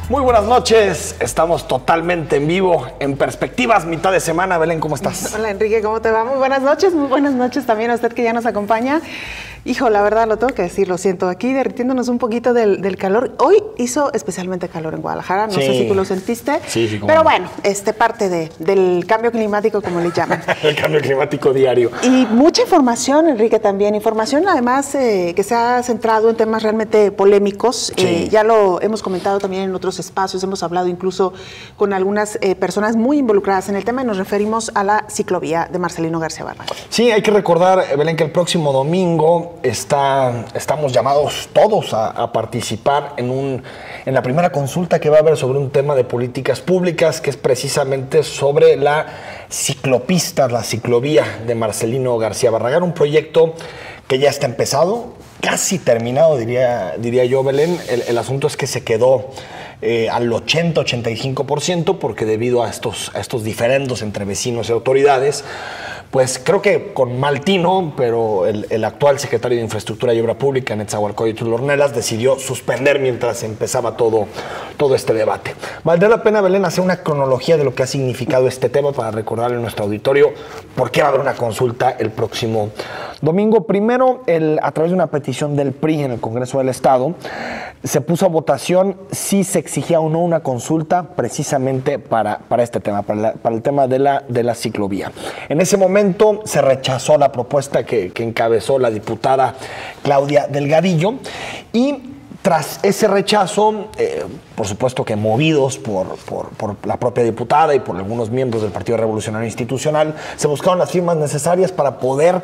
Muy buenas noches, estamos totalmente en vivo, en Perspectivas, mitad de semana. Belén, ¿cómo estás? Hola Enrique, ¿cómo te va? Muy buenas noches también a usted que ya nos acompaña. Hijo, la verdad lo tengo que decir, lo siento, aquí derritiéndonos un poquito del calor. Hoy hizo especialmente calor en Guadalajara, no sé si tú lo sentiste, pero bueno, parte del cambio climático, como le llaman. El cambio climático diario. Y mucha información, Enrique, también, información además que se ha centrado en temas realmente polémicos, ya lo hemos comentado también en otros espacios, hemos hablado incluso con algunas personas muy involucradas en el tema y nos referimos a la ciclovía de Marcelino García Barragán. Sí, hay que recordar, Belén, que el próximo domingo estamos llamados todos a participar en la primera consulta que va a haber sobre un tema de políticas públicas, que es precisamente sobre la ciclopista, la ciclovía de Marcelino García Barragán, un proyecto que ya está empezado, casi terminado, diría yo, Belén. El asunto es que se quedó al 80-85%, porque debido a estos diferendos entre vecinos y autoridades, pues creo que con mal tino, pero el actual secretario de Infraestructura y Obra Pública, Netzahualcóyotl Ornelas, decidió suspender mientras empezaba todo este debate. Valdría la pena, Belén, hacer una cronología de lo que ha significado este tema para recordarle a nuestro auditorio por qué va a haber una consulta el próximo domingo. Primero, a través de una petición del PRI en el Congreso del Estado, se puso a votación si se exigía o no una consulta precisamente para este tema, para el tema de la ciclovía. En ese momento se rechazó la propuesta que encabezó la diputada Claudia Delgadillo, y tras ese rechazo, por supuesto que movidos por la propia diputada y por algunos miembros del Partido Revolucionario Institucional, se buscaron las firmas necesarias para poder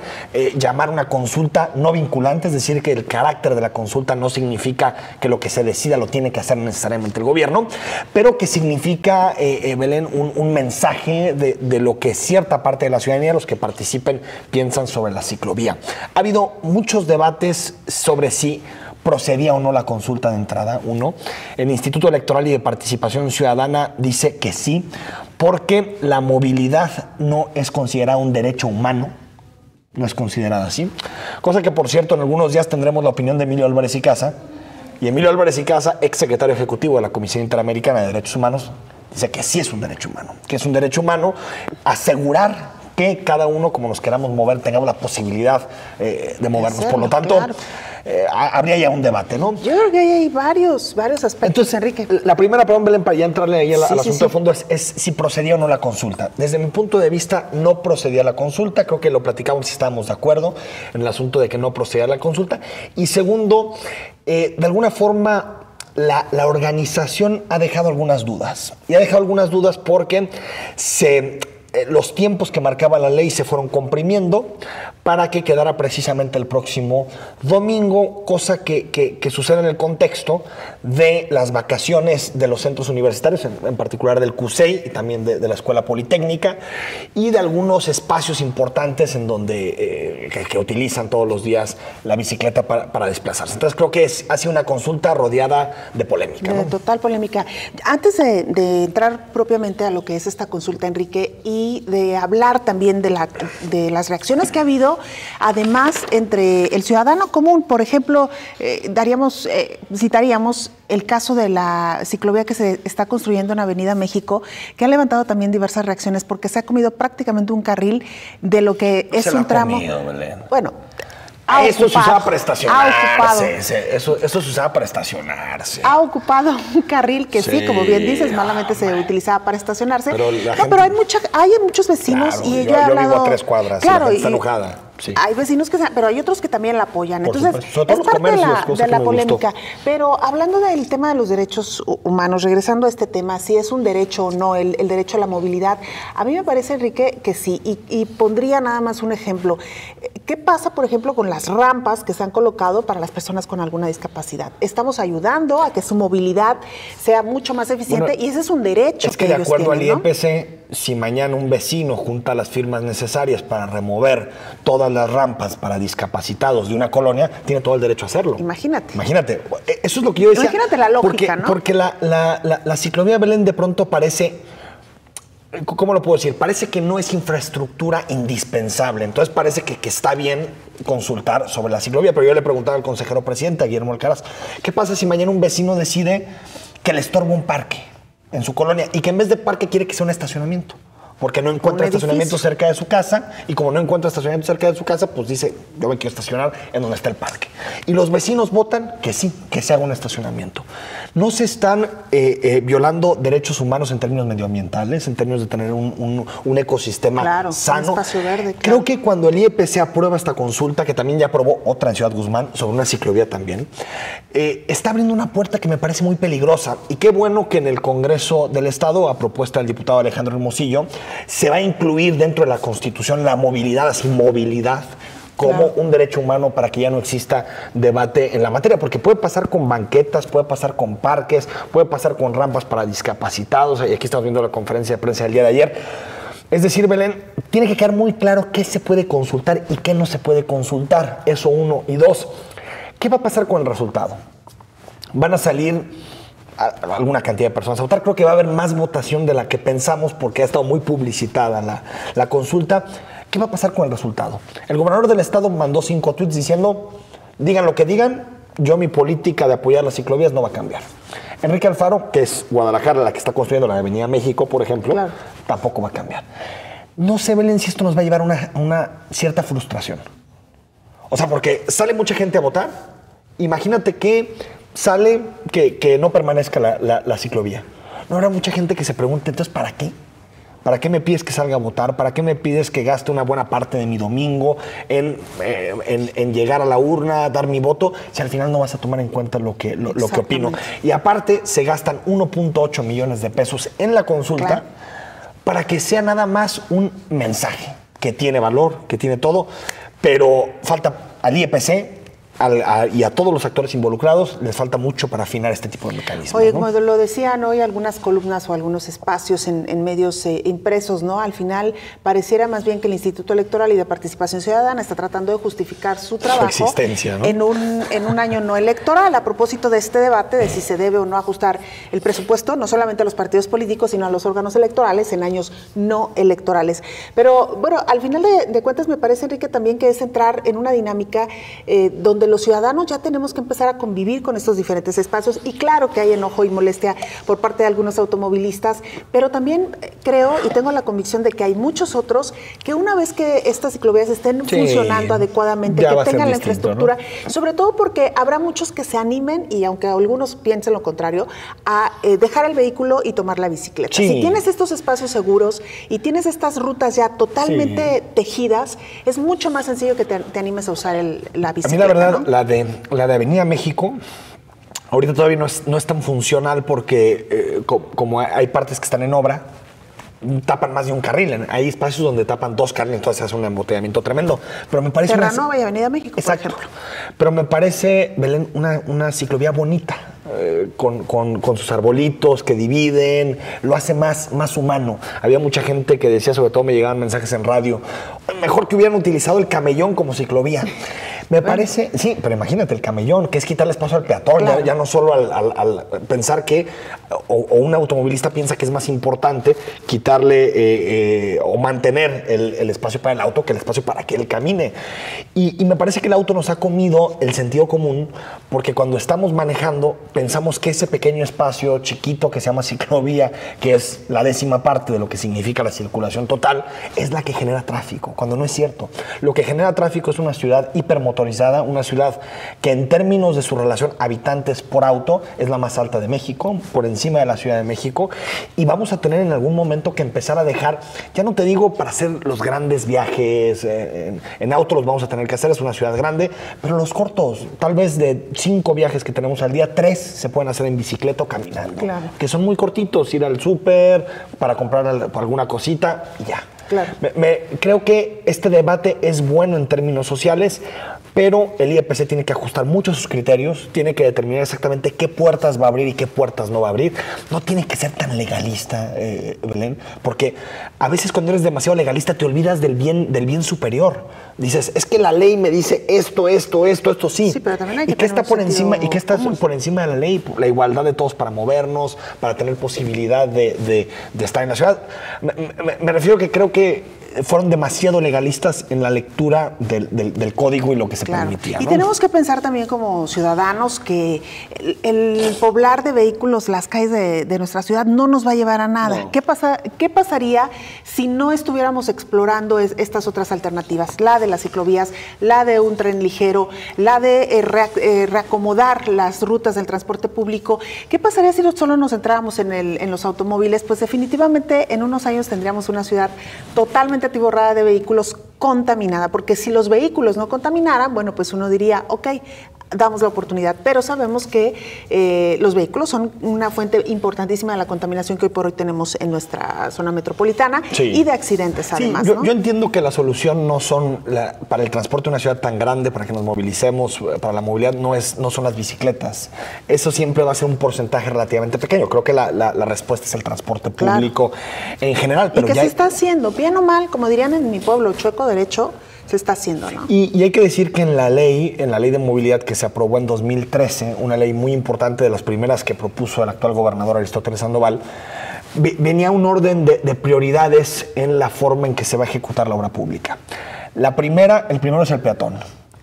llamar una consulta no vinculante, es decir, que el carácter de la consulta no significa que lo que se decida lo tiene que hacer necesariamente el gobierno, pero que significa, Belén, un mensaje de lo que cierta parte de la ciudadanía, los que participen, piensan sobre la ciclovía. Ha habido muchos debates sobre si procedía o no la consulta de entrada. El Instituto Electoral y de Participación Ciudadana dice que sí, porque la movilidad no es considerada un derecho humano, no es considerada así, cosa que, por cierto, en algunos días tendremos la opinión de Emilio Álvarez y Casa, y Emilio Álvarez y Casa, ex secretario ejecutivo de la Comisión Interamericana de Derechos Humanos, dice que sí es un derecho humano, que es un derecho humano asegurar que cada uno, como nos queramos mover, tengamos la posibilidad de movernos. Por lo tanto, claro, habría ya un debate, ¿no? Yo creo que hay varios aspectos. Entonces, Enrique, la primera pregunta, Belén, para ya entrarle ahí al asunto de fondo, es si procedía o no la consulta. Desde mi punto de vista, no procedía la consulta. Creo que lo platicamos y estábamos de acuerdo en el asunto de que no procedía la consulta. Y segundo, de alguna forma, la organización ha dejado algunas dudas. Y ha dejado algunas dudas porque los tiempos que marcaba la ley se fueron comprimiendo para que quedara precisamente el próximo domingo, cosa que sucede en el contexto de las vacaciones de los centros universitarios, en particular del CUSEI y también de la Escuela Politécnica, y de algunos espacios importantes en donde que utilizan todos los días la bicicleta para desplazarse. Entonces creo que ha sido una consulta rodeada de polémica, ¿no? De total polémica. Antes de entrar propiamente a lo que es esta consulta, Enrique, y de hablar también de las reacciones que ha habido, además entre el ciudadano común, por ejemplo, citaríamos el caso de la ciclovía que se está construyendo en Avenida México, que ha levantado también diversas reacciones porque se ha comido prácticamente un carril de lo que es un tramo. Bueno, eso se usaba para estacionarse. Eso se usaba para estacionarse. Ha ocupado un carril que sí, como bien dices, malamente se utilizaba para estacionarse. Pero hay muchos vecinos, claro, y yo vivo a 3 cuadras, claro, y la gente está enojada. Sí. Hay vecinos pero hay otros que también la apoyan. Por Entonces, supuesto, es parte de la polémica. Pero hablando del tema de los derechos humanos, regresando a este tema, si es un derecho o no el derecho a la movilidad, a mí me parece, Enrique, que sí. Y pondría nada más un ejemplo. ¿Qué pasa, por ejemplo, con las rampas que se han colocado para las personas con alguna discapacidad? Estamos ayudando a que su movilidad sea mucho más eficiente, y ese es un derecho. Es que de acuerdo al IEPC, si mañana un vecino junta las firmas necesarias para remover todas las rampas para discapacitados de una colonia, tiene todo el derecho a hacerlo. Imagínate. Eso es lo que yo decía. Imagínate la lógica, ¿no? Porque la ciclovía, Belén, de pronto parece, ¿cómo lo puedo decir? Parece que no es infraestructura indispensable. Entonces parece que está bien consultar sobre la ciclovía. Pero yo le preguntaba al consejero presidente, a Guillermo Alcaraz, ¿qué pasa si mañana un vecino decide que le estorba un parque en su colonia y que en vez de parque quiere que sea un estacionamiento. Porque no encuentra estacionamiento cerca de su casa y como no encuentra estacionamiento cerca de su casa, pues dice, yo me quiero estacionar en donde está el parque. Y los vecinos votan que sí, que se haga un estacionamiento. No se están violando derechos humanos en términos medioambientales, en términos de tener un ecosistema sano. Un espacio verde, claro. Creo que cuando el IEPC aprueba esta consulta, que también ya aprobó otra en Ciudad Guzmán, sobre una ciclovía también, está abriendo una puerta que me parece muy peligrosa. Y qué bueno que en el Congreso del Estado, a propuesta del diputado Alejandro Hermosillo, se va a incluir dentro de la Constitución la movilidad, así movilidad, como un derecho humano para que ya no exista debate en la materia, porque puede pasar con banquetas, puede pasar con parques, puede pasar con rampas para discapacitados, y aquí estamos viendo la conferencia de prensa del día de ayer. Es decir, Belén, tiene que quedar muy claro qué se puede consultar y qué no se puede consultar, eso uno. Y dos, ¿qué va a pasar con el resultado? Van a salir alguna cantidad de personas a votar. Creo que va a haber más votación de la que pensamos porque ha estado muy publicitada la consulta. ¿Qué va a pasar con el resultado? El gobernador del estado mandó 5 tweets diciendo, digan lo que digan, yo mi política de apoyar las ciclovías no va a cambiar. Enrique Alfaro, que es Guadalajara la que está construyendo la Avenida México, por ejemplo, tampoco va a cambiar. No sé, Belén, si esto nos va a llevar a una cierta frustración. O sea, porque sale mucha gente a votar. Imagínate que sale que no permanezca la ciclovía. No habrá mucha gente que se pregunte, entonces, ¿para qué? ¿Para qué me pides que salga a votar? ¿Para qué me pides que gaste una buena parte de mi domingo en llegar a la urna, dar mi voto, si al final no vas a tomar en cuenta lo que opino? Y aparte, se gastan 1.8 millones de pesos en la consulta para que sea nada más un mensaje que tiene valor, que tiene todo, pero falta al IEPC y a todos los actores involucrados les falta mucho para afinar este tipo de mecanismos. Oye, como lo decían hoy algunas columnas o algunos espacios en medios impresos, ¿no? Al final pareciera más bien que el Instituto Electoral y de Participación Ciudadana está tratando de justificar su trabajo, su existencia, ¿no? en un año no electoral, a propósito de este debate de si se debe o no ajustar el presupuesto, no solamente a los partidos políticos, sino a los órganos electorales en años no electorales. Pero bueno, al final de cuentas me parece, Enrique, también que es entrar en una dinámica donde los ciudadanos ya tenemos que empezar a convivir con estos diferentes espacios, y claro que hay enojo y molestia por parte de algunos automovilistas, pero también creo y tengo la convicción de que hay muchos otros que una vez que estas ciclovías estén funcionando adecuadamente, que tengan la infraestructura, ¿no? Sobre todo porque habrá muchos que se animen, y aunque algunos piensen lo contrario, a dejar el vehículo y tomar la bicicleta. Si tienes estos espacios seguros y tienes estas rutas ya totalmente tejidas, es mucho más sencillo que te animes a usar la bicicleta. A mí la verdad, ¿no? la de Avenida México, ahorita todavía no es tan funcional porque como hay partes que están en obra, tapan más de un carril. Hay espacios donde tapan 2 carriles, entonces se hace un embotellamiento tremendo. Pero me parece Terranova y Avenida México, exacto, por ejemplo. Pero me parece, Belén, una ciclovía bonita, con sus arbolitos que dividen, lo hace más humano. Había mucha gente que decía, sobre todo me llegaban mensajes en radio, mejor que hubieran utilizado el camellón como ciclovía. Me parece, sí, pero imagínate el camellón, que es quitarle espacio al peatón, claro. ya no solo al pensar que, o un automovilista piensa que es más importante quitarle o mantener el espacio para el auto que el espacio para que él camine. Y me parece que el auto nos ha comido el sentido común, porque cuando estamos manejando pensamos que ese pequeño espacio chiquito que se llama ciclovía, que es la 10ª parte de lo que significa la circulación total, es la que genera tráfico, cuando no es cierto. Lo que genera tráfico es una ciudad hipermotorizada, una ciudad que en términos de su relación habitantes por auto es la más alta de México, por encima de la Ciudad de México, y vamos a tener en algún momento que empezar a dejar, ya no te digo para hacer los grandes viajes, en auto los vamos a tener que hacer, es una ciudad grande, pero los cortos, tal vez de 5 viajes que tenemos al día, 3 se pueden hacer en bicicleta o caminando, claro. Que son muy cortitos, ir al súper para comprar alguna cosita y ya. Claro. Creo que este debate es bueno en términos sociales, pero el IEPC tiene que ajustar mucho sus criterios, tiene que determinar exactamente qué puertas va a abrir y qué puertas no va a abrir. No tiene que ser tan legalista, Belén, porque a veces cuando eres demasiado legalista te olvidas del bien superior. Dices, es que la ley me dice esto sí. Sí, pero también hay que ¿Y qué está por encima? ¿Y qué está por encima de la ley? La igualdad de todos para movernos, para tener posibilidad de estar en la ciudad. Me refiero que creo que fueron demasiado legalistas en la lectura del código y lo que se permitía, ¿no? Y tenemos que pensar también como ciudadanos que el poblar de vehículos las calles de nuestra ciudad no nos va a llevar a nada. No. ¿Qué pasaría si no estuviéramos explorando estas otras alternativas? La de las ciclovías, la de un tren ligero, la de reacomodar las rutas del transporte público. ¿Qué pasaría si solo nos centráramos en los automóviles? Pues definitivamente en unos años tendríamos una ciudad totalmente atiborrada de vehículos, contaminada, porque si los vehículos no contaminaran, bueno, pues uno diría, ok, damos la oportunidad, pero sabemos que los vehículos son una fuente importantísima de la contaminación que hoy por hoy tenemos en nuestra zona metropolitana y de accidentes además. Yo entiendo que la solución no son, para el transporte de una ciudad tan grande, para que nos movilicemos, para la movilidad, no son las bicicletas. Eso siempre va a ser un porcentaje relativamente pequeño. Creo que la respuesta es el transporte público en general. Pero y que se está haciendo, bien o mal, como dirían en mi pueblo, chueco derecho, se está haciendo, ¿no? Y hay que decir que en la ley de movilidad que se aprobó en 2013, una ley muy importante, de las primeras que propuso el actual gobernador Aristóteles Sandoval, venía un orden de prioridades en la forma en que se va a ejecutar la obra pública. El primero es el peatón,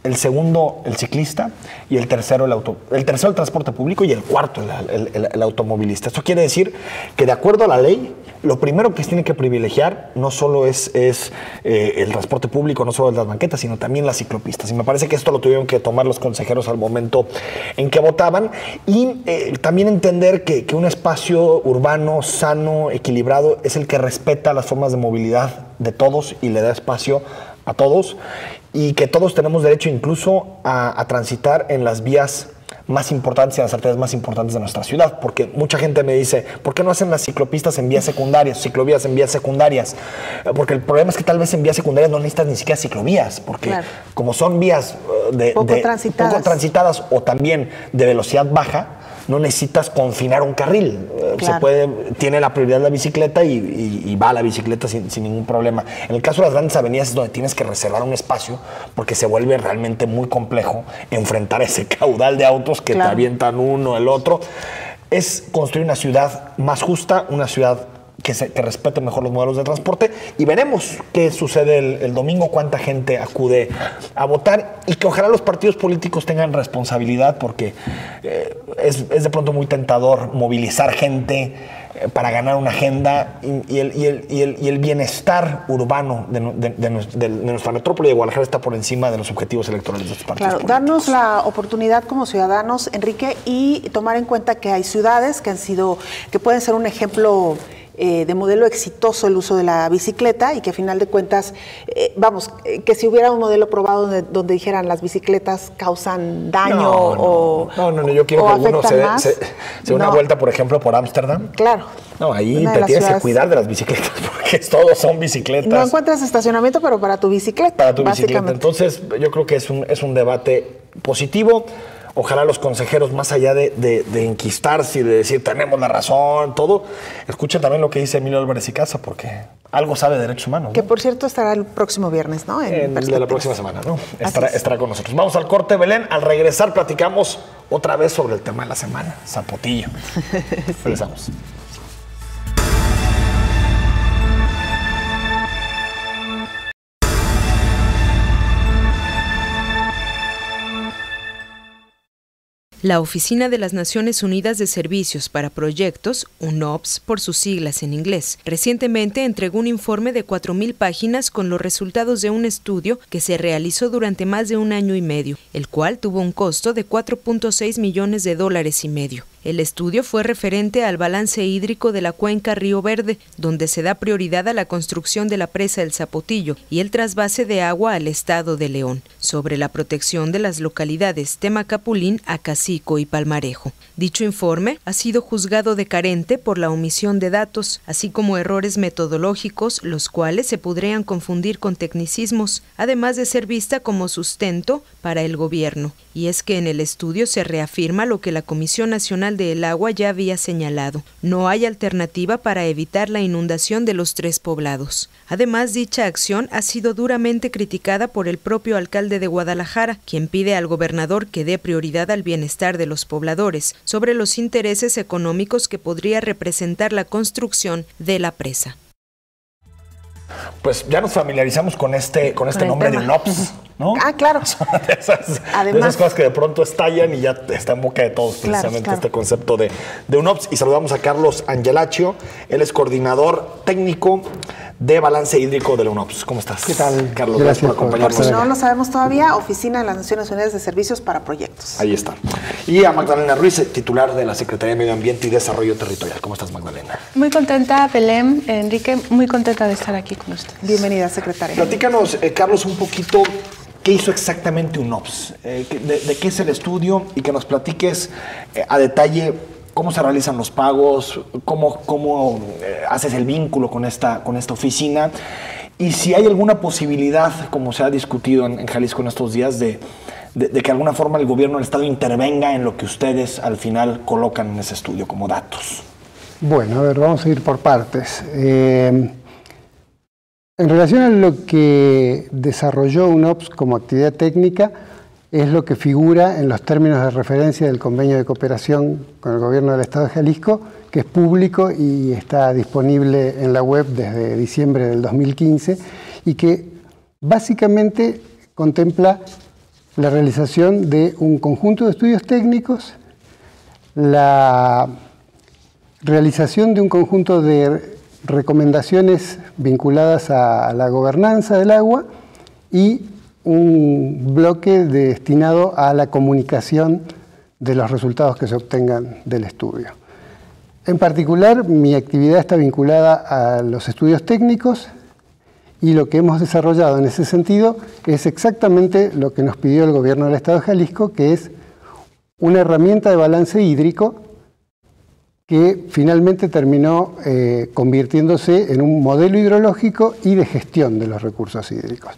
el segundo el ciclista y el tercero el transporte público y el cuarto el automovilista. Esto quiere decir que de acuerdo a la ley, lo primero que se tiene que privilegiar no solo es el transporte público, no solo las banquetas, sino también las ciclopistas. Y me parece que esto lo tuvieron que tomar los consejeros al momento en que votaban. Y también entender que un espacio urbano, sano, equilibrado, es el que respeta las formas de movilidad de todos y le da espacio a todos. Y que todos tenemos derecho incluso a transitar en las vías más importantes y las arterias más importantes de nuestra ciudad, porque mucha gente me dice, ¿por qué no hacen las ciclopistas en vías secundarias, ciclovías en vías secundarias? Porque el problema es que tal vez en vías secundarias no necesitas ni siquiera ciclovías, porque como son vías poco transitadas o también de velocidad baja, no necesitas confinar un carril. Tiene la prioridad la bicicleta y va a la bicicleta sin ningún problema. En el caso de las grandes avenidas es donde tienes que reservar un espacio porque se vuelve realmente muy complejo enfrentar ese caudal de autos que te avientan uno, el otro. Es construir una ciudad más justa, una ciudad que respete mejor los modelos de transporte, y veremos qué sucede el domingo, cuánta gente acude a votar, y que ojalá los partidos políticos tengan responsabilidad, porque es de pronto muy tentador movilizar gente para ganar una agenda, y el bienestar urbano de nuestra metrópoli de Guadalajara está por encima de los objetivos electorales de estos partidos políticos. Darnos la oportunidad como ciudadanos, Enrique, y tomar en cuenta que hay ciudades que pueden ser un ejemplo de modelo exitoso el uso de la bicicleta, y que a final de cuentas, que si hubiera un modelo probado donde dijeran las bicicletas causan daño yo quiero que alguno se dé una vuelta, por ejemplo, por Ámsterdam. Claro. No, ahí te tienes que cuidar de las bicicletas, porque todos son bicicletas. No encuentras estacionamiento, pero para tu bicicleta. Para tu bicicleta. Entonces, yo creo que es un debate positivo. Ojalá los consejeros, más allá de enquistarse y de decir tenemos la razón, todo, escuchen también lo que dice Emilio Álvarez y Casa, porque algo sabe de derechos humanos, ¿no? Que por cierto estará el próximo viernes, ¿no? De la próxima semana, ¿no? Estará con nosotros. Vamos al corte, Belén. Al regresar platicamos otra vez sobre el tema de la semana, Zapotillo. Sí. Regresamos. La Oficina de las Naciones Unidas de Servicios para Proyectos, UNOPS por sus siglas en inglés, recientemente entregó un informe de 4,000 páginas con los resultados de un estudio que se realizó durante más de 1 año y medio, el cual tuvo un costo de $4.6 millones. El estudio fue referente al balance hídrico de la cuenca Río Verde, donde se da prioridad a la construcción de la presa El Zapotillo y el trasvase de agua al estado de León, sobre la protección de las localidades Temacapulín, Acacico y Palmarejo. Dicho informe ha sido juzgado de carente por la omisión de datos, así como errores metodológicos, los cuales se podrían confundir con tecnicismos, además de ser vista como sustento para el gobierno. Y es que en el estudio se reafirma lo que la Comisión Nacional del Agua ya había señalado: no hay alternativa para evitar la inundación de los 3 poblados. Además, dicha acción ha sido duramente criticada por el propio alcalde de Guadalajara, quien pide al gobernador que dé prioridad al bienestar de los pobladores sobre los intereses económicos que podría representar la construcción de la presa. Pues ya nos familiarizamos con este nombre de UNOPS, ¿no? Ah, claro. De esas cosas que de pronto estallan y ya está en boca de todos, precisamente, claro. Este concepto de UNOPS. Y saludamos a Carlos Angelaccio, él es coordinador técnico de balance hídrico de la UNOPS. ¿Cómo estás? ¿Qué tal? Carlos, gracias por acompañarnos. Por si no lo sabemos todavía, Oficina de las Naciones Unidas de Servicios para Proyectos. Ahí está. Y a Magdalena Ruiz, titular de la Secretaría de Medio Ambiente y Desarrollo Territorial. ¿Cómo estás, Magdalena? Muy contenta, Belén, Enrique, muy contenta de estar aquí con ustedes. Bienvenida, secretaria. Platícanos, Carlos, un poquito qué hizo exactamente UNOPS, de qué es el estudio y que nos platiques a detalle cómo se realizan los pagos, cómo haces el vínculo con esta oficina y si hay alguna posibilidad, como se ha discutido en Jalisco en estos días, de que de alguna forma el gobierno del Estado intervenga en lo que ustedes al final colocan en ese estudio como datos. Bueno, a ver, vamos a ir por partes. En relación a lo que desarrolló UNOPS como actividad técnica, es lo que figura en los términos de referencia del convenio de cooperación con el gobierno del Estado de Jalisco, que es público y está disponible en la web desde diciembre del 2015 y que básicamente contempla la realización de un conjunto de estudios técnicos, la realización de un conjunto de recomendaciones vinculadas a la gobernanza del agua y un bloque destinado a la comunicación de los resultados que se obtengan del estudio. En particular, mi actividad está vinculada a los estudios técnicos y lo que hemos desarrollado en ese sentido es exactamente lo que nos pidió el gobierno del Estado de Jalisco, que es una herramienta de balance hídrico que finalmente terminó convirtiéndose en un modelo hidrológico y de gestión de los recursos hídricos.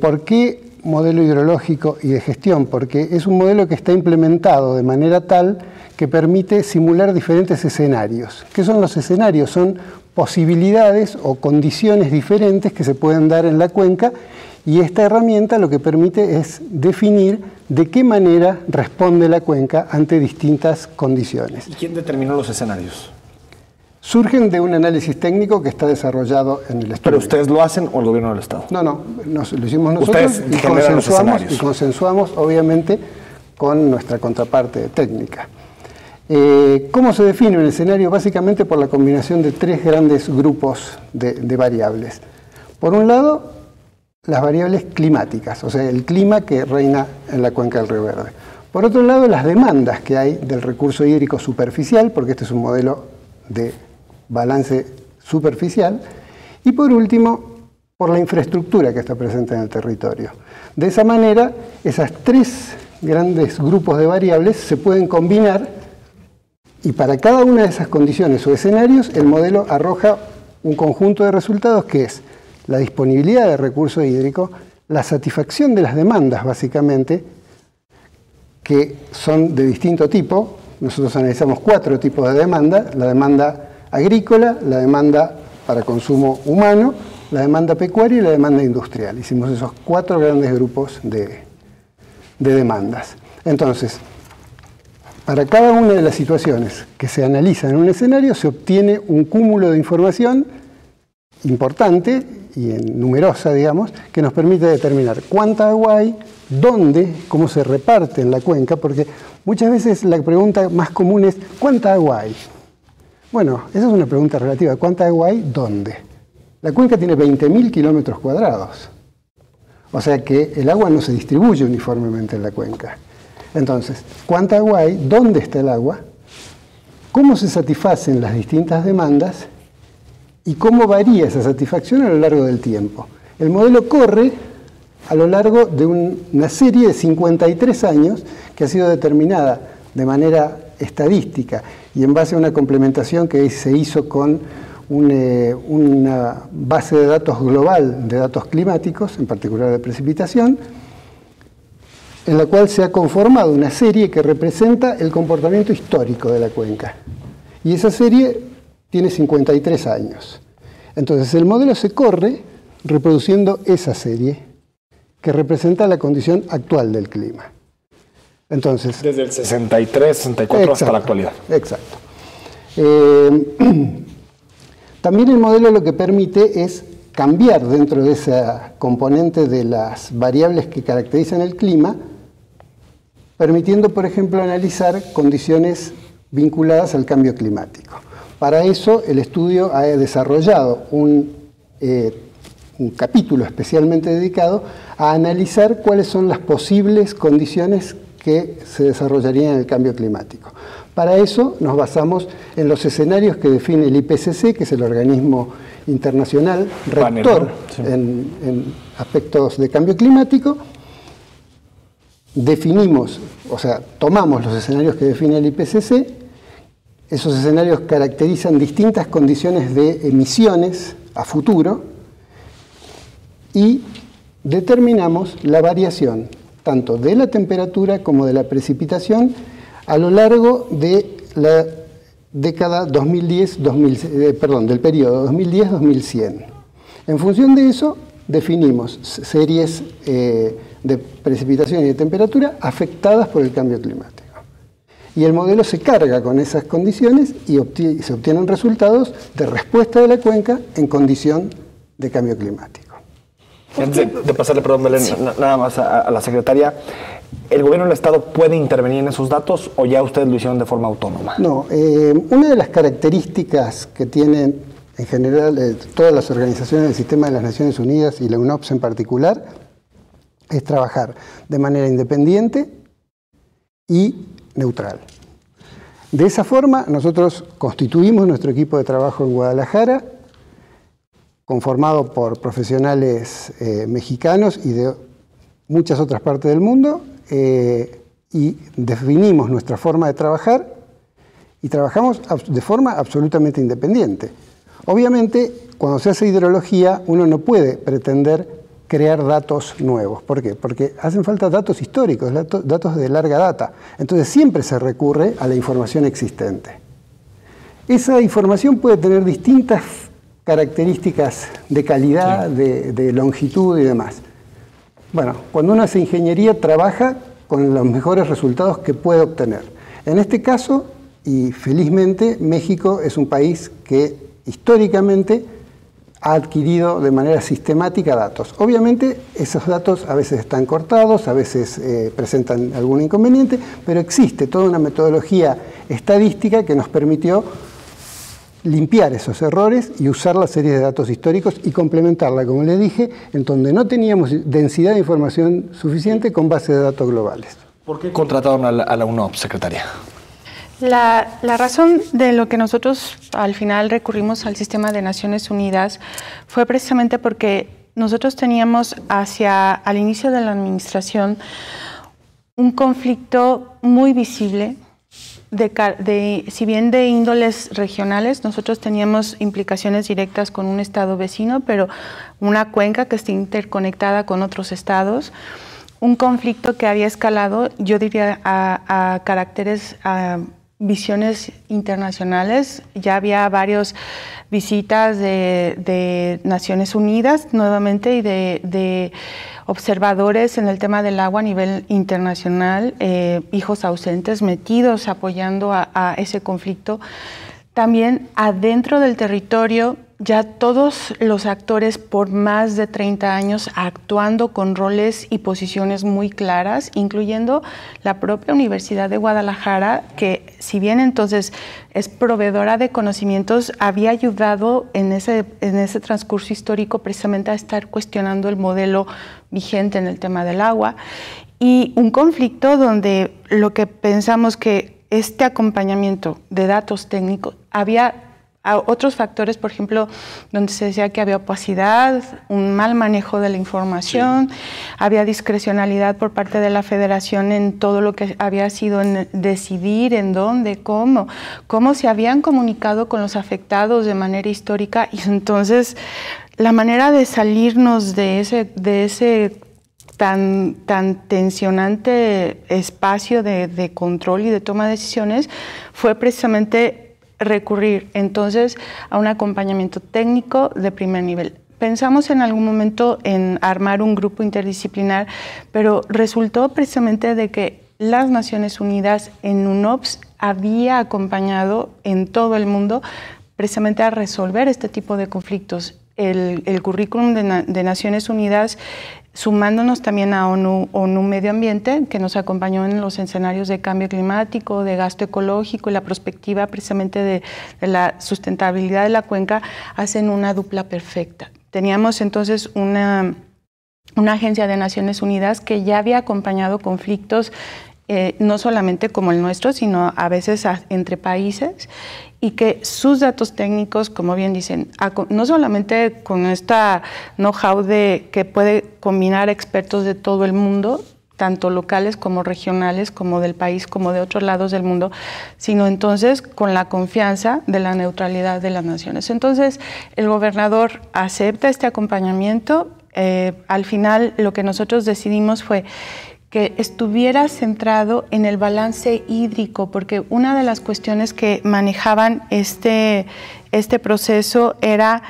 ¿Por qué modelo hidrológico y de gestión? Porque es un modelo que está implementado de manera tal que permite simular diferentes escenarios. ¿Qué son los escenarios? Son posibilidades o condiciones diferentes que se pueden dar en la cuenca y esta herramienta lo que permite es definir de qué manera responde la cuenca ante distintas condiciones. ¿Y quién determinó los escenarios? Surgen de un análisis técnico que está desarrollado en el estudio. ¿Pero ustedes lo hacen o el gobierno del Estado? No, lo hicimos nosotros y consensuamos obviamente con nuestra contraparte técnica. ¿Cómo se define un escenario? Básicamente por la combinación de tres grandes grupos de variables. Por un lado, las variables climáticas, o sea, el clima que reina en la cuenca del Río Verde. Por otro lado, las demandas que hay del recurso hídrico superficial, porque este es un modelo de balance superficial. Y por último, por la infraestructura que está presente en el territorio. De esa manera, esos tres grandes grupos de variables se pueden combinar y para cada una de esas condiciones o escenarios, el modelo arroja un conjunto de resultados que es la disponibilidad de recurso hídrico, la satisfacción de las demandas, básicamente, que son de distinto tipo. Nosotros analizamos 4 tipos de demanda: la demanda agrícola, la demanda para consumo humano, la demanda pecuaria y la demanda industrial. Hicimos esos 4 grandes grupos de demandas. Entonces, para cada una de las situaciones que se analizan en un escenario se obtiene un cúmulo de información importante y numerosa, digamos, que nos permite determinar cuánta agua hay, dónde, cómo se reparte en la cuenca, porque muchas veces la pregunta más común es ¿cuánta agua hay? Bueno, esa es una pregunta relativa. ¿Cuánta agua hay? ¿Dónde? La cuenca tiene 20.000 kilómetros cuadrados. O sea que el agua no se distribuye uniformemente en la cuenca. Entonces, ¿cuánta agua hay? ¿Dónde está el agua? ¿Cómo se satisfacen las distintas demandas? ¿Y cómo varía esa satisfacción a lo largo del tiempo? El modelo corre a lo largo de una serie de 53 años que ha sido determinada de manera estadística y en base a una complementación que se hizo con una base de datos global de datos climáticos, en particular de precipitación, en la cual se ha conformado una serie que representa el comportamiento histórico de la cuenca. Y esa serie tiene 53 años. Entonces el modelo se corre reproduciendo esa serie que representa la condición actual del clima. Entonces, desde el 63, 64 hasta la actualidad. Exacto. También el modelo lo que permite es cambiar dentro de esa componente de las variables que caracterizan el clima, permitiendo, por ejemplo, analizar condiciones vinculadas al cambio climático. Para eso, el estudio ha desarrollado un capítulo especialmente dedicado a analizar cuáles son las posibles condiciones que se desarrollarían en el cambio climático. Para eso nos basamos en los escenarios que define el IPCC, que es el organismo internacional rector en aspectos de cambio climático. Definimos, o sea, tomamos los escenarios que define el IPCC. Esos escenarios caracterizan distintas condiciones de emisiones a futuro y determinamos la variación tanto de la temperatura como de la precipitación a lo largo de la década del periodo 2010-2100. En función de eso, definimos series de precipitación y de temperatura afectadas por el cambio climático. Y el modelo se carga con esas condiciones y se obtienen resultados de respuesta de la cuenca en condición de cambio climático. Antes de pasarle, perdón, Belén, nada más a la secretaria, ¿el gobierno del Estado puede intervenir en esos datos o ya ustedes lo hicieron de forma autónoma? No, una de las características que tienen en general todas las organizaciones del sistema de las Naciones Unidas y la UNOPS en particular es trabajar de manera independiente y neutral. De esa forma, nosotros constituimos nuestro equipo de trabajo en Guadalajara, conformado por profesionales mexicanos y de muchas otras partes del mundo, y definimos nuestra forma de trabajar y trabajamos de forma absolutamente independiente. Obviamente, cuando se hace hidrología, uno no puede pretender crear datos nuevos. ¿Por qué? Porque hacen falta datos históricos, datos de larga data. Entonces siempre se recurre a la información existente. Esa información puede tener distintas características de calidad, de longitud y demás. Bueno, cuando uno hace ingeniería trabaja con los mejores resultados que puede obtener. En este caso, y felizmente, México es un país que históricamente ha adquirido de manera sistemática datos. Obviamente esos datos a veces están cortados, a veces presentan algún inconveniente, pero existe toda una metodología estadística que nos permitió limpiar esos errores y usar la serie de datos históricos y complementarla, como les dije, en donde no teníamos densidad de información suficiente con base de datos globales. ¿Por qué contrataron a la UNOPS, secretaria? La razón de lo que nosotros al final recurrimos al sistema de Naciones Unidas fue precisamente porque nosotros teníamos al inicio de la administración un conflicto muy visible, si bien de índoles regionales, nosotros teníamos implicaciones directas con un estado vecino, pero una cuenca que está interconectada con otros estados, un conflicto que había escalado, yo diría, a caracteres, a visiones internacionales. Ya había varias visitas de Naciones Unidas nuevamente y de observadores en el tema del agua a nivel internacional, hijos ausentes metidos apoyando a ese conflicto. También adentro del territorio, ya todos los actores por más de 30 años actuando con roles y posiciones muy claras, incluyendo la propia Universidad de Guadalajara, que si bien entonces es proveedora de conocimientos, había ayudado en ese transcurso histórico precisamente a estar cuestionando el modelo vigente en el tema del agua. Y un conflicto donde lo que pensamos que este acompañamiento de datos técnicos, había otros factores, por ejemplo, donde se decía que había opacidad, un mal manejo de la información, había discrecionalidad por parte de la federación en todo lo que había sido en decidir en dónde, cómo se habían comunicado con los afectados de manera histórica, y entonces la manera de salirnos de ese tan tensionante espacio de control y de toma de decisiones fue precisamente recurrir entonces a un acompañamiento técnico de primer nivel. Pensamos en algún momento en armar un grupo interdisciplinar, pero resultó precisamente de que las Naciones Unidas en UNOPS había acompañado en todo el mundo precisamente a resolver este tipo de conflictos. el currículum de Naciones Unidas, sumándonos también a ONU Medio Ambiente, que nos acompañó en los escenarios de cambio climático, de gasto ecológico y la perspectiva precisamente de la sustentabilidad de la cuenca, hacen una dupla perfecta. Teníamos entonces una agencia de Naciones Unidas que ya había acompañado conflictos no solamente como el nuestro, sino a veces entre países, y que sus datos técnicos, como bien dicen, no solamente con esta know-how que puede combinar expertos de todo el mundo, tanto locales como regionales, como del país, como de otros lados del mundo, sino entonces con la confianza de la neutralidad de las naciones. Entonces, el gobernador acepta este acompañamiento. Al final, lo que nosotros decidimos fue que estuviera centrado en el balance hídrico, porque una de las cuestiones que manejaban este proceso era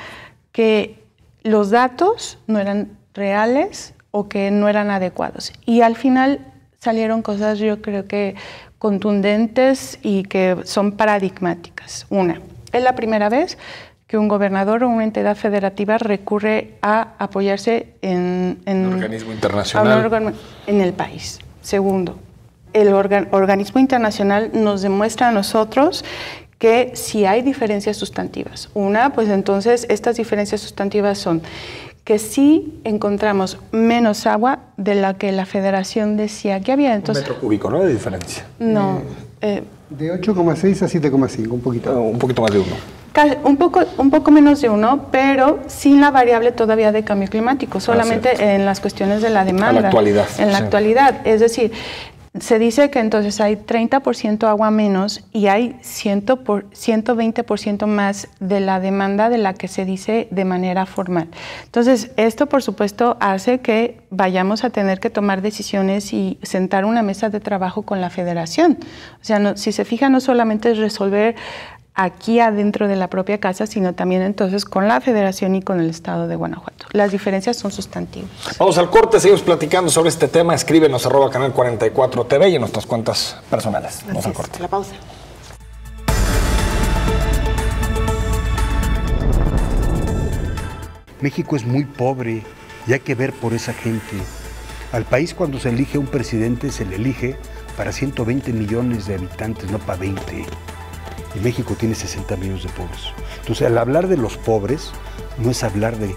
que los datos no eran reales o que no eran adecuados. Y al final salieron cosas, yo creo que contundentes y que son paradigmáticas. Una, es la primera vez que un gobernador o una entidad federativa recurre a apoyarse en un organismo internacional en el país. Segundo, el organismo internacional nos demuestra a nosotros que si hay diferencias sustantivas. Una, pues entonces estas diferencias sustantivas son que sí encontramos menos agua de la que la Federación decía que había. Entonces, un metro cúbico, ¿no? De diferencia. No. De 8,6 a 7,5, un poquito más de 1. Un poco menos de 1, pero sin la variable todavía de cambio climático, solamente en las cuestiones de la demanda. En la actualidad. En la actualidad, es decir, se dice que entonces hay 30% agua menos y hay 120% más de la demanda de la que se dice de manera formal. Entonces, esto por supuesto hace que vayamos a tener que tomar decisiones y sentar una mesa de trabajo con la Federación. O sea, si se fija, no solamente es resolver aquí adentro de la propia casa, sino también entonces con la Federación y con el Estado de Guanajuato. Las diferencias son sustantivas. Vamos al corte, seguimos platicando sobre este tema. Escríbenos @canal 44 TV y en nuestras cuentas personales. Vamos al corte. La pausa. México es muy pobre y hay que ver por esa gente. Al país, cuando se elige un presidente, se le elige para 120 millones de habitantes, no para 20. Y México tiene 60 millones de pobres. Entonces, al hablar de los pobres, no es hablar de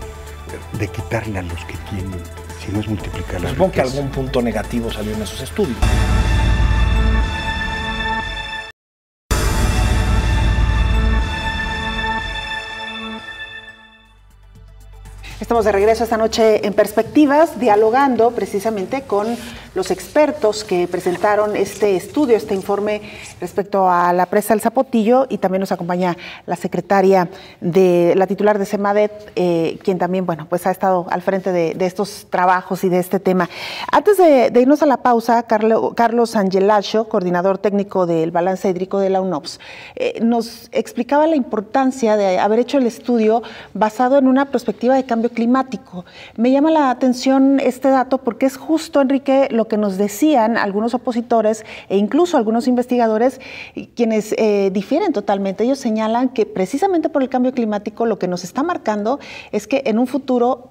quitarle a los que tienen, sino es multiplicar la riqueza. Supongo que algún punto negativo salió en esos estudios. Estamos de regreso esta noche en Perspectivas, dialogando precisamente con los expertos que presentaron este estudio, este informe respecto a la presa del Zapotillo, y también nos acompaña la secretaria la titular de Semadet, quien también, bueno, pues ha estado al frente de estos trabajos y de este tema. Antes de irnos a la pausa, Carlos Angelacho, coordinador técnico del balance hídrico de la UNOPS, nos explicaba la importancia de haber hecho el estudio basado en una perspectiva de cambio climático. Me llama la atención este dato porque es justo, Enrique, lo que nos decían algunos opositores e incluso algunos investigadores, quienes difieren totalmente. Ellos señalan que precisamente por el cambio climático lo que nos está marcando es que en un futuro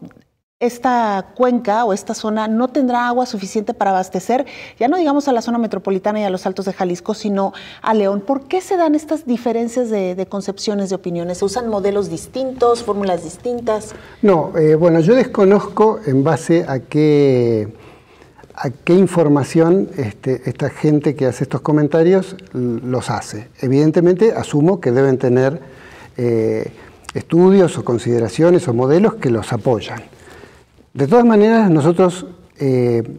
esta cuenca o esta zona no tendrá agua suficiente para abastecer, ya no digamos a la zona metropolitana y a los Altos de Jalisco, sino a León. ¿Por qué se dan estas diferencias de concepciones, de opiniones? ¿Se usan modelos distintos, fórmulas distintas? No, bueno, yo desconozco en base a qué información esta gente que hace estos comentarios los hace. Evidentemente asumo que deben tener estudios o consideraciones o modelos que los apoyan. De todas maneras, nosotros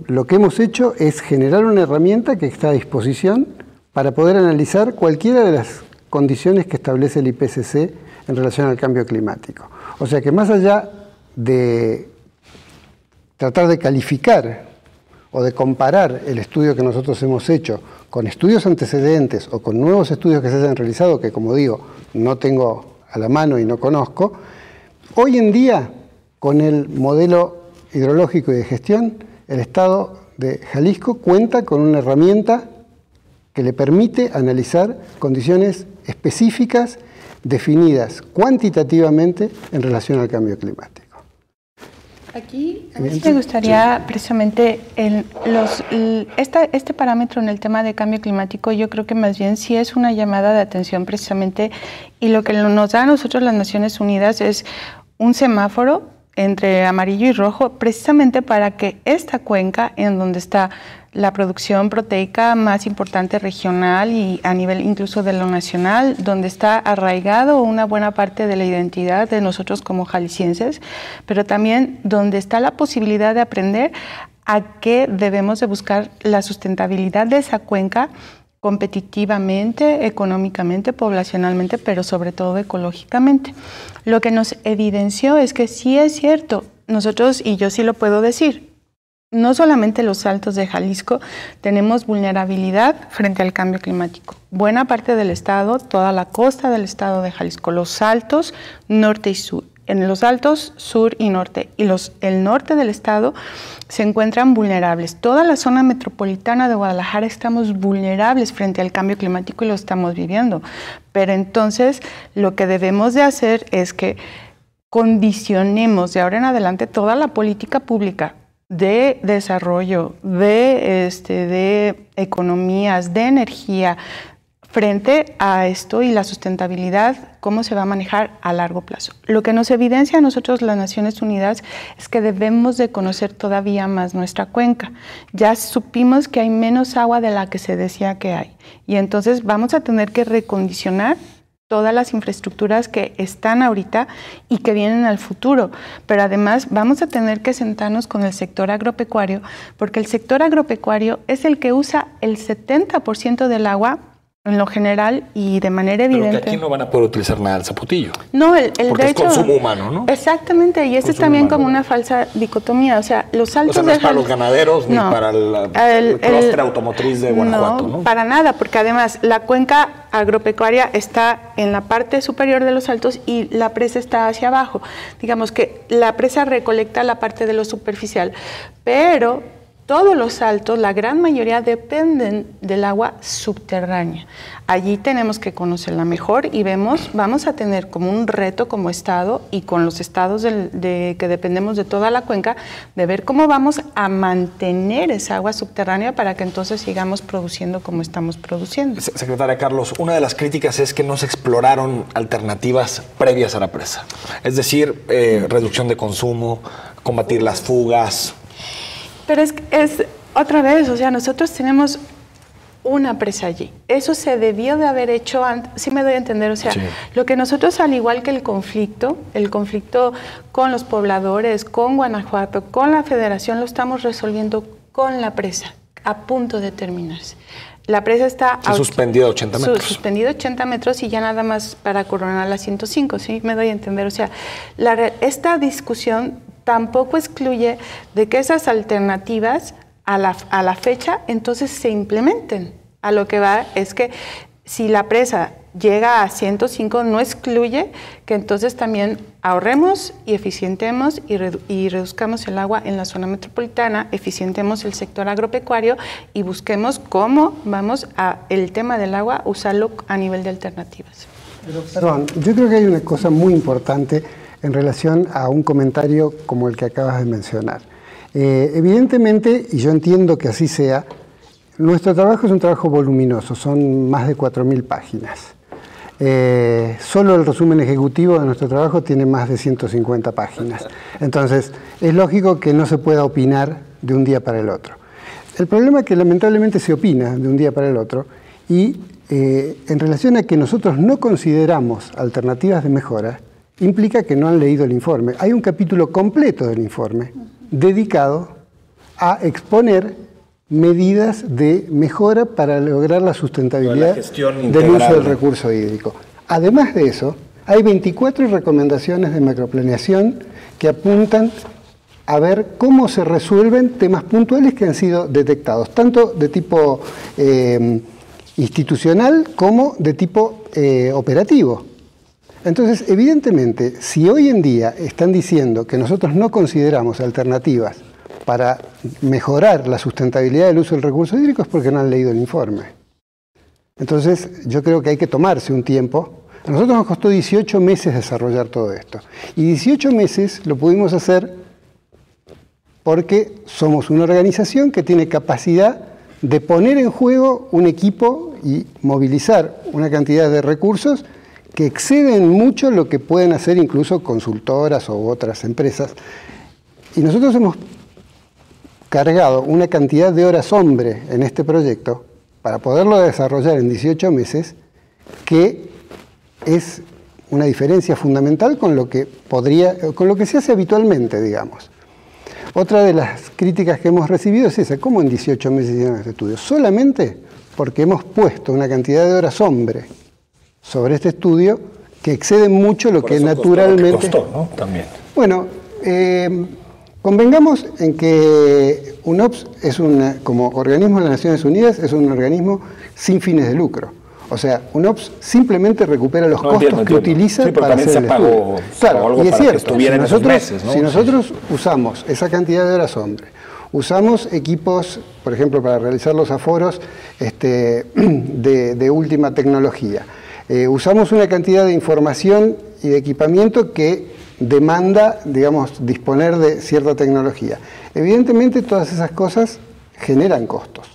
lo que hemos hecho es generar una herramienta que está a disposición para poder analizar cualquiera de las condiciones que establece el IPCC en relación al cambio climático. O sea que más allá de tratar de calificar o de comparar el estudio que nosotros hemos hecho con estudios antecedentes o con nuevos estudios que se hayan realizado, que como digo, no tengo a la mano y no conozco, hoy en día, con el modelo hidrológico y de gestión, el Estado de Jalisco cuenta con una herramienta que le permite analizar condiciones específicas definidas cuantitativamente en relación al cambio climático. Aquí a mí me gustaría precisamente este parámetro en el tema de cambio climático. Yo creo que más bien sí es una llamada de atención precisamente, y lo que nos da a nosotros las Naciones Unidas es un semáforo entre amarillo y rojo, precisamente para que esta cuenca, en donde está la producción proteica más importante regional y a nivel incluso de lo nacional, donde está arraigado una buena parte de la identidad de nosotros como jaliscienses, pero también donde está la posibilidad de aprender a qué debemos de buscar la sustentabilidad de esa cuenca competitivamente, económicamente, poblacionalmente, pero sobre todo ecológicamente. Lo que nos evidenció es que sí es cierto, nosotros, y yo sí lo puedo decir, no solamente los altos de Jalisco tenemos vulnerabilidad frente al cambio climático. Buena parte del estado, toda la costa del estado de Jalisco, los altos norte y sur. En los altos sur y norte y el norte del estado se encuentran vulnerables. Toda la zona metropolitana de Guadalajara estamos vulnerables frente al cambio climático y lo estamos viviendo. Pero entonces lo que debemos de hacer es que condicionemos de ahora en adelante toda la política pública de desarrollo, de economías, de energía, frente a esto y la sustentabilidad, cómo se va a manejar a largo plazo. Lo que nos evidencia a nosotros las Naciones Unidas es que debemos de conocer todavía más nuestra cuenca. Ya supimos que hay menos agua de la que se decía que hay, y entonces vamos a tener que recondicionar todas las infraestructuras que están ahorita y que vienen al futuro. Pero además vamos a tener que sentarnos con el sector agropecuario, porque el sector agropecuario es el que usa el 70% del agua en lo general y de manera evidente. Pero que aquí no van a poder utilizar nada del zapotillo. No, porque de hecho, es consumo humano, ¿no? Exactamente, y esto es también humano, como una falsa dicotomía. O sea, los altos no es para los ganaderos ni para el clúster automotriz de Guanajuato, ¿no? Para nada, porque además la cuenca agropecuaria está en la parte superior de los altos y la presa está hacia abajo. Digamos que la presa recolecta la parte de lo superficial, pero todos los altos, la gran mayoría, dependen del agua subterránea. Allí tenemos que conocerla mejor y vamos a tener como un reto como Estado y con los estados que dependemos de toda la cuenca, de ver cómo vamos a mantener esa agua subterránea para que entonces sigamos produciendo como estamos produciendo. Secretaria Carlos, una de las críticas es que no se exploraron alternativas previas a la presa. Es decir, reducción de consumo, combatir las fugas. Pero es otra vez, o sea, nosotros tenemos una presa allí. Eso se debió de haber hecho antes, sí me doy a entender, o sea, sí. Lo que nosotros, al igual que el conflicto con los pobladores, con Guanajuato, con la Federación, lo estamos resolviendo con la presa, a punto de terminarse. La presa está suspendida a 80 metros. Suspendida a 80 metros y ya nada más para coronar la 105, sí me doy a entender, o sea, esta discusión tampoco excluye de que esas alternativas a la fecha entonces se implementen. A lo que va es que si la presa llega a 105 no excluye que entonces también ahorremos y eficientemos y reduzcamos el agua en la zona metropolitana, eficientemos el sector agropecuario y busquemos cómo vamos a el tema del agua usarlo a nivel de alternativas. Pero, perdón, yo creo que hay una cosa muy importante en relación a un comentario como el que acabas de mencionar. Evidentemente, y yo entiendo que así sea, nuestro trabajo es un trabajo voluminoso, son más de 4.000 páginas. Solo el resumen ejecutivo de nuestro trabajo tiene más de 150 páginas. Entonces, es lógico que no se pueda opinar de un día para el otro. El problema es que lamentablemente se opina de un día para el otro y en relación a que nosotros no consideramos alternativas de mejora, implica que no han leído el informe. Hay un capítulo completo del informe dedicado a exponer medidas de mejora para lograr la sustentabilidad del uso del recurso hídrico. Además de eso, hay 24 recomendaciones de macroplaneación que apuntan a ver cómo se resuelven temas puntuales que han sido detectados, tanto de tipo institucional como de tipo operativo. Entonces, evidentemente, si hoy en día están diciendo que nosotros no consideramos alternativas para mejorar la sustentabilidad del uso del recurso hídrico es porque no han leído el informe. Entonces, yo creo que hay que tomarse un tiempo A nosotros nos costó 18 meses desarrollar todo esto. Y 18 meses lo pudimos hacer porque somos una organización que tiene capacidad de poner en juego un equipo y movilizar una cantidad de recursos que exceden mucho lo que pueden hacer incluso consultoras u otras empresas. Y nosotros hemos cargado una cantidad de horas hombre en este proyecto para poderlo desarrollar en 18 meses, que es una diferencia fundamental con lo que se hace habitualmente, digamos. Otra de las críticas que hemos recibido es esa: ¿cómo en 18 meses hicieron este estudio? Solamente porque hemos puesto una cantidad de horas hombre sobre este estudio que excede mucho lo que naturalmente... Costó, ¿no? También. Bueno, convengamos en que UNOPS como organismo de las Naciones Unidas, es un organismo sin fines de lucro. O sea, UNOPS simplemente recupera los costos que utiliza para hacer el estudio. Claro, y es cierto, si nosotros usamos esa cantidad de horas hombre, usamos equipos, por ejemplo, para realizar los aforos de última tecnología, usamos una cantidad de información y de equipamiento que demanda, digamos, disponer de cierta tecnología. Evidentemente, todas esas cosas generan costos.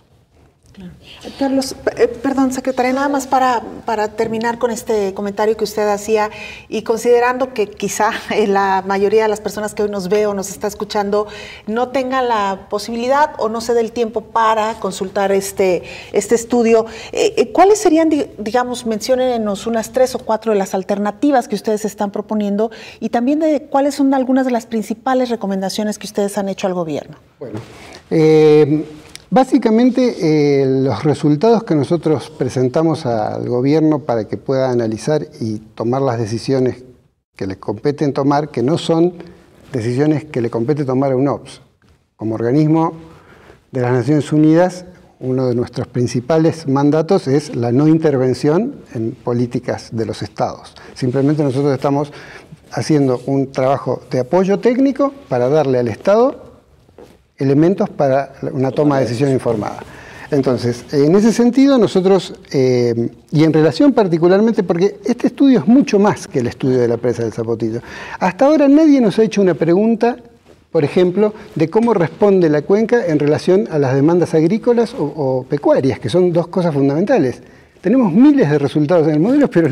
Carlos, perdón, secretaria, nada más para terminar con este comentario que usted hacía, y considerando que quizá la mayoría de las personas que hoy nos ve o nos está escuchando no tenga la posibilidad o no se dé el tiempo para consultar este estudio, ¿cuáles serían, digamos, menciónenos unas 3 o 4 de las alternativas que ustedes están proponiendo, y también de cuáles son algunas de las principales recomendaciones que ustedes han hecho al gobierno? Bueno, básicamente, los resultados que nosotros presentamos al gobierno para que pueda analizar y tomar las decisiones que le competen tomar, que no son decisiones que le compete tomar a UNOPS. Como organismo de las Naciones Unidas, uno de nuestros principales mandatos es la no intervención en políticas de los estados. Simplemente nosotros estamos haciendo un trabajo de apoyo técnico para darle al Estado elementos para una toma de decisión informada. Entonces, en ese sentido nosotros, y en relación particularmente, porque este estudio es mucho más que el estudio de la presa del Zapotillo. Hasta ahora nadie nos ha hecho una pregunta, por ejemplo, de cómo responde la cuenca en relación a las demandas agrícolas o pecuarias, que son dos cosas fundamentales. Tenemos miles de resultados en el modelo, pero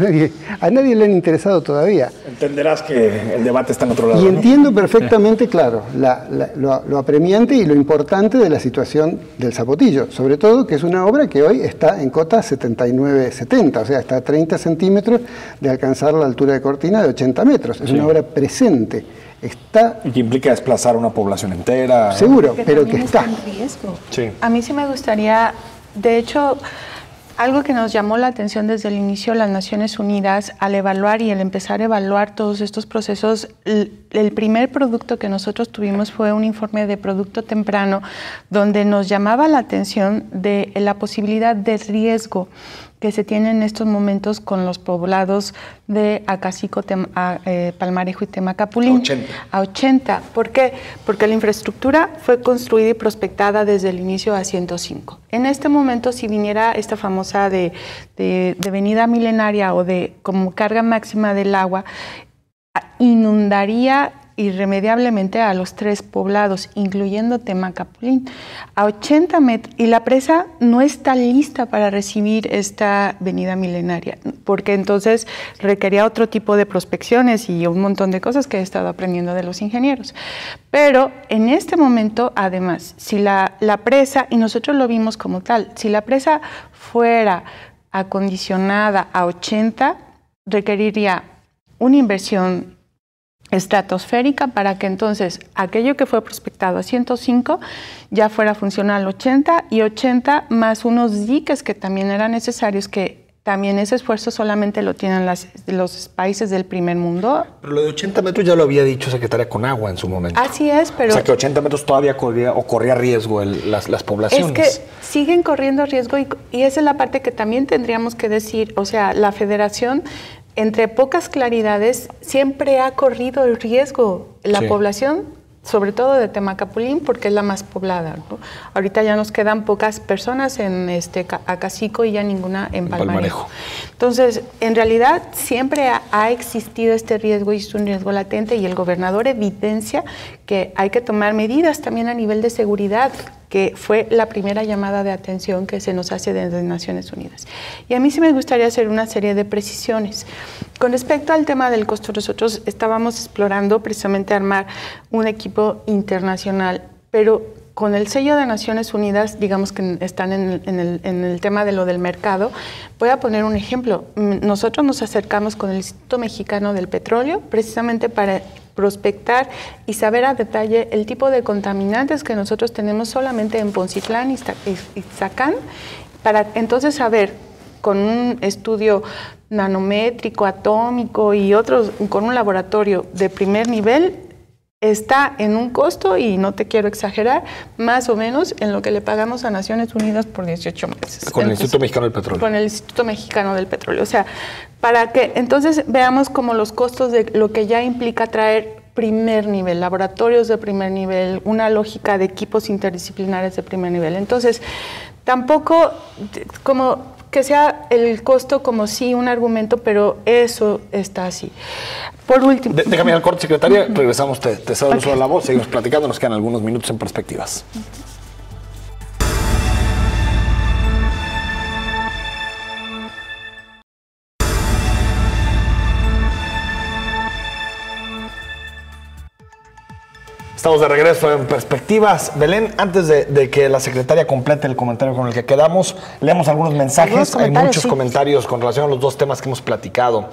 a nadie le han interesado todavía. Entenderás que el debate está en otro lado. Y entiendo perfectamente, claro, lo apremiante y lo importante de la situación del Zapotillo. Sobre todo que es una obra que hoy está en cota 79-70, o sea, está a 30 centímetros de alcanzar la altura de cortina de 80 metros. Es una obra presente. Y que implica desplazar una población entera. Seguro, pero que está. En riesgo. Sí. A mí sí me gustaría, de hecho, algo que nos llamó la atención desde el inicio de las Naciones Unidas al evaluar y al empezar a evaluar todos estos procesos, el primer producto que nosotros tuvimos fue un informe de producto temprano donde nos llamaba la atención de la posibilidad de riesgo que se tiene en estos momentos con los poblados de Acacico, Palmarejo y Temacapulín. A 80. ¿Por qué? Porque la infraestructura fue construida y prospectada desde el inicio a 105. En este momento, si viniera esta famosa de venida milenaria o de como carga máxima del agua, inundaría irremediablemente a los 3 poblados, incluyendo Temacapulín, a 80 metros, y la presa no está lista para recibir esta venida milenaria, porque entonces requería otro tipo de prospecciones y un montón de cosas que he estado aprendiendo de los ingenieros. Pero en este momento, además, si la presa, y nosotros lo vimos como tal, si la presa fuera acondicionada a 80, requeriría una inversión estratosférica para que entonces aquello que fue prospectado a 105 ya fuera funcional 80, y 80 más unos diques que también eran necesarios, que también ese esfuerzo solamente lo tienen los países del primer mundo. Pero lo de 80 metros ya lo había dicho secretaria con agua en su momento. Así es, pero... O sea, que 80 metros todavía corría riesgo las poblaciones. Es que siguen corriendo riesgo, y esa es la parte que también tendríamos que decir. O sea, la federación, entre pocas claridades, siempre ha corrido el riesgo. La población sobre todo de Temacapulín, porque es la más poblada, ¿no? Ahorita ya nos quedan pocas personas en Acacico y ya ninguna en Palmarejo. Entonces, en realidad siempre ha existido este riesgo y es un riesgo latente, y el gobernador evidencia que hay que tomar medidas también a nivel de seguridad, que fue la primera llamada de atención que se nos hace desde Naciones Unidas. Y a mí sí me gustaría hacer una serie de precisiones. Con respecto al tema del costo, nosotros estábamos explorando precisamente armar un equipo internacional, pero con el sello de Naciones Unidas, digamos que están en el tema de lo del mercado. Voy a poner un ejemplo. Nosotros nos acercamos con el Instituto Mexicano del Petróleo precisamente para prospectar y saber a detalle el tipo de contaminantes que nosotros tenemos solamente en Poncitlán y Zacán, para entonces saber con un estudio nanométrico, atómico y otros, con un laboratorio de primer nivel, está en un costo, y no te quiero exagerar, más o menos en lo que le pagamos a Naciones Unidas por 18 meses. Con el Instituto Mexicano del Petróleo. Con el Instituto Mexicano del Petróleo. O sea, para que entonces veamos como los costos de lo que ya implica traer primer nivel, laboratorios de primer nivel, una lógica de equipos interdisciplinares de primer nivel. Entonces, tampoco como que sea el costo como sí un argumento, pero eso está así. Por último... Déjame ir al corte, secretaria. Regresamos, te cedo el uso de la voz, seguimos platicando, nos quedan algunos minutos en Perspectivas. Estamos de regreso en Perspectivas. Belén, antes de que la secretaria complete el comentario con el que quedamos, leemos algunos mensajes. Hay muchos comentarios con relación a los dos temas que hemos platicado.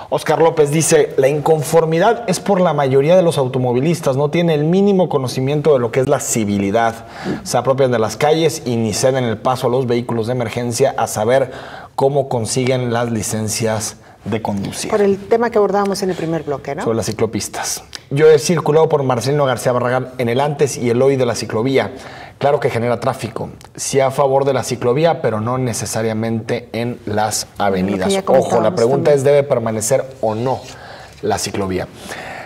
Oscar López dice, la inconformidad es por la mayoría de los automovilistas, no tiene el mínimo conocimiento de lo que es la civilidad. Se apropian de las calles y ni ceden el paso a los vehículos de emergencia a saber cómo consiguen las licencias de conducir. Por el tema que abordábamos en el primer bloque, ¿no? Sobre las ciclopistas. Yo he circulado por Marcelino García Barragán en el antes y el hoy de la ciclovía. Claro que genera tráfico. Sí a favor de la ciclovía, pero no necesariamente en las avenidas. Ojo, la pregunta es, ¿debe permanecer o no la ciclovía?